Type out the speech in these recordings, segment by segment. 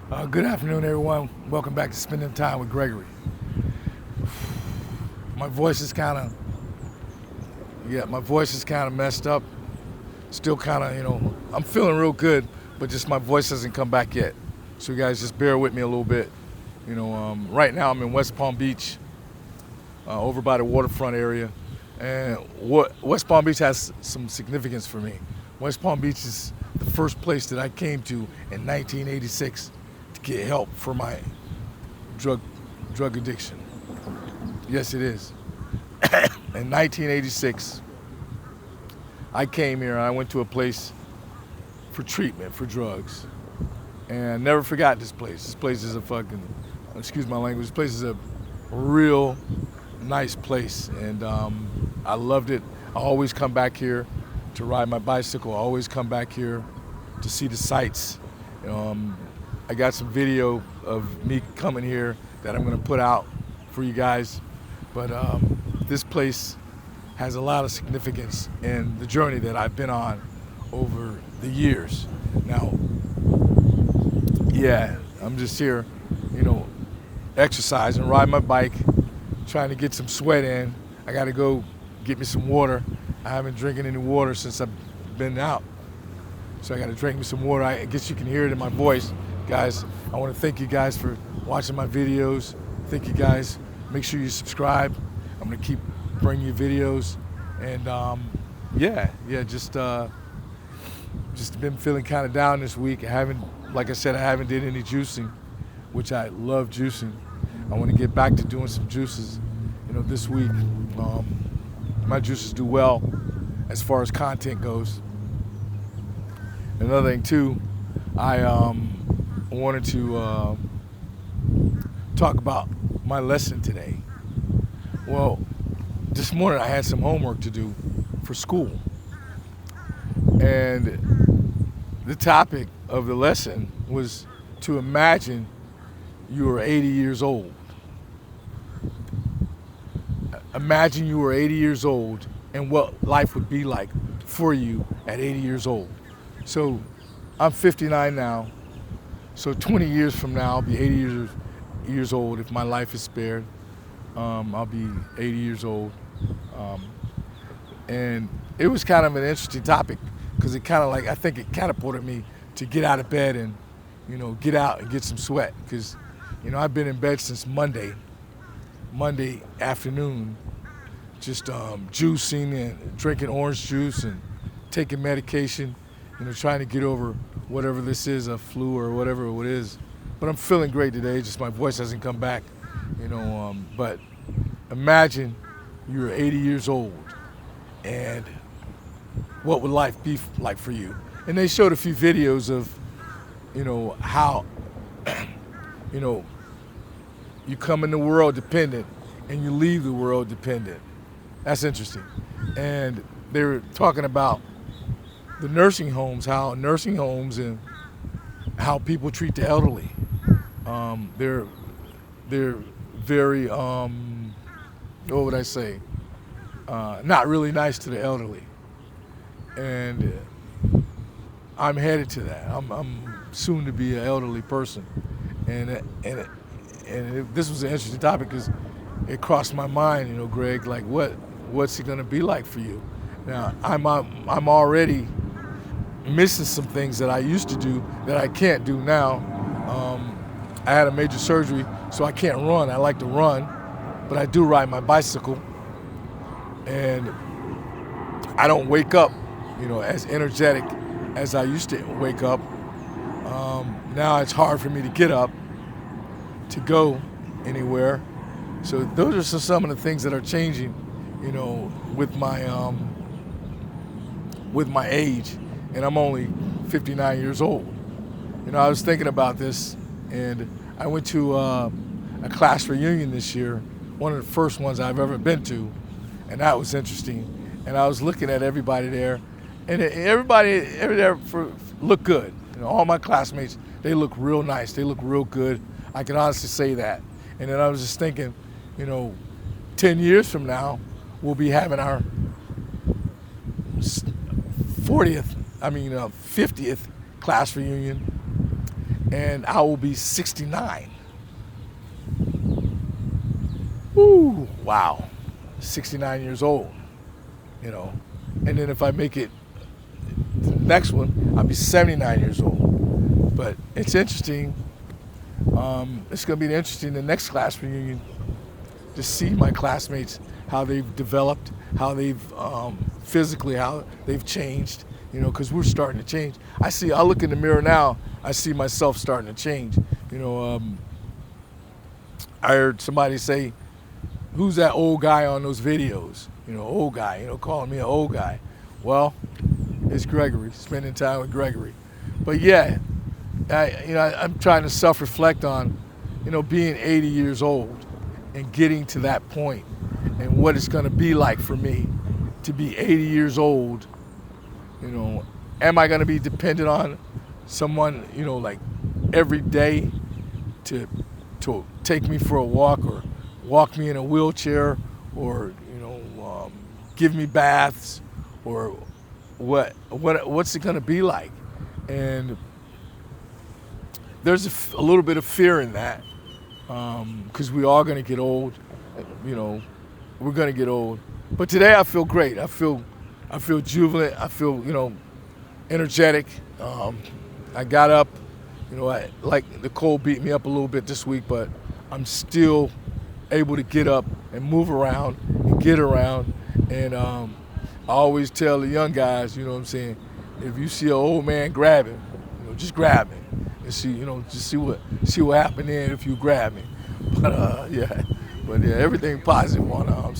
Good afternoon, everyone. Welcome back to Spending Time with Gregory. My voice is kind of, messed up. Still kind of, I'm feeling real good, but just my voice hasn't come back yet. So you guys just bear with me a little bit. Right now I'm in West Palm Beach, over by the waterfront area. And West Palm Beach has some significance for me. West Palm Beach is the first place that I came to in 1986 to get help for my drug addiction. Yes, it is. In 1986, I came here and I went to a place for treatment for drugs. And I never forgot this place. This place is excuse my language, this place is a real nice place. And I loved it. I always come back here to ride my bicycle. I always come back here to see the sights. I got some video of me coming here that I'm gonna put out for you guys. But this place has a lot of significance in the journey that I've been on over the years. Now, yeah, I'm just here, exercising, riding my bike, trying to get some sweat in. I gotta go get me some water. I haven't drinking any water since I've been out. So I gotta drink me some water. I guess you can hear it in my voice. Guys, I wanna thank you guys for watching my videos. Thank you guys. Make sure you subscribe. I'm gonna keep bringing you videos. And just been feeling kind of down this week. Like I said, I haven't did any juicing, which I love juicing. I wanna get back to doing some juices, this week. My juices do well as far as content goes. Another thing too, I wanted to talk about my lesson today. Well, this morning I had some homework to do for school. And the topic of the lesson was to imagine you were 80 years old. Imagine you were 80 years old and what life would be like for you at 80 years old. So I'm 59 now. So 20 years from now, I'll be 80 years old if my life is spared. I'll be 80 years old. And it was kind of an interesting topic because I think it catapulted me to get out of bed and, get out and get some sweat. Because, I've been in bed since Monday afternoon, just juicing and drinking orange juice and taking medication, trying to get over whatever this is, a flu or whatever it is. But I'm feeling great today, just my voice hasn't come back, but imagine you're 80 years old and what would life be like for you? And they showed a few videos of, how, you come in the world dependent and you leave the world dependent. That's interesting. And they were talking about the nursing homes, how nursing homes and how people treat the elderly. They're very, what would I say? Not really nice to the elderly. And I'm headed to that. I'm soon to be an elderly person. And this was an interesting topic because it crossed my mind, Greg, like what's it gonna be like for you? Now, I'm already missing some things that I used to do that I can't do now. I had a major surgery, so I can't run. I like to run, but I do ride my bicycle. And I don't wake up, as energetic as I used to wake up. Now it's hard for me to get up to go anywhere. So those are some of the things that are changing, with my age, and I'm only 59 years old. I was thinking about this, and I went to a class reunion this year, one of the first ones I've ever been to, and that was interesting. And I was looking at everybody there, and everybody there looked good. All my classmates, they look real nice. They look real good. I can honestly say that. And then I was just thinking, 10 years from now, we'll be having our 50th class reunion. and I will be 69. Woo, wow, 69 years old, you know. And then if I make it to the next one, I'll be 79 years old. But it's interesting. It's going to be interesting the next class reunion to see my classmates, how they've developed, how they've physically, how they've changed, you know, because we're starting to change. I look in the mirror now, I see myself starting to change. You know, I heard somebody say, who's that old guy on those videos? You know, old guy, you know, calling me an old guy. Well, it's Gregory, spending time with Gregory. But yeah, I'm trying to self-reflect on, you know, being 80 years old and getting to that point and what it's going to be like for me to be 80 years old. You know, am I going to be dependent on someone, you know, like every day to take me for a walk or walk me in a wheelchair or, you know, give me baths or what's it going to be like? And there's a little bit of fear in that because we are going to get old. You know, we're going to get old. But today I feel great. I feel jubilant. I feel, you know, energetic. I got up. You know, the cold beat me up a little bit this week, but I'm still able to get up and move around and get around. And I always tell the young guys, you know what I'm saying, if you see an old man grab him, you know, just grab him and see, you know, just see what happened then if you grab him. But yeah, everything positive on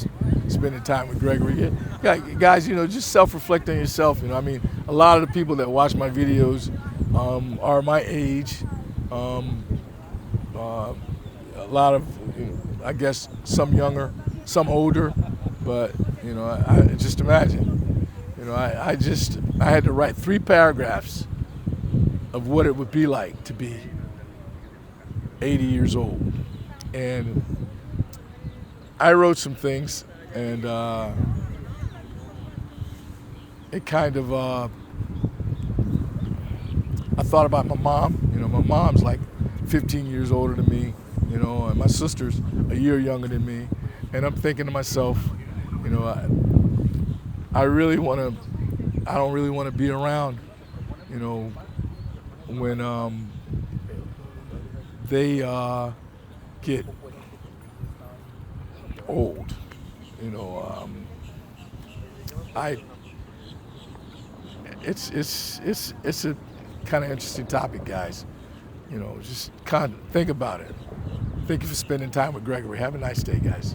spending time with Gregory. Yeah, guys, you know, just self-reflect on yourself. You know, I mean, a lot of the people that watch my videos are my age. A lot of, you know, I guess, some younger, some older, but you know, I just imagine. You know, I had to write 3 paragraphs of what it would be like to be 80 years old, and I wrote some things, and it kind of I thought about my mom. You know, my mom's like 15 years older than me, you know, and my sister's a year younger than me. And I'm thinking to myself, you know, I don't really want to be around, you know, when they get old. You know, it's a kind of interesting topic, guys. You know, just kind of think about it. Thank you for spending time with Gregory. Have a nice day, guys.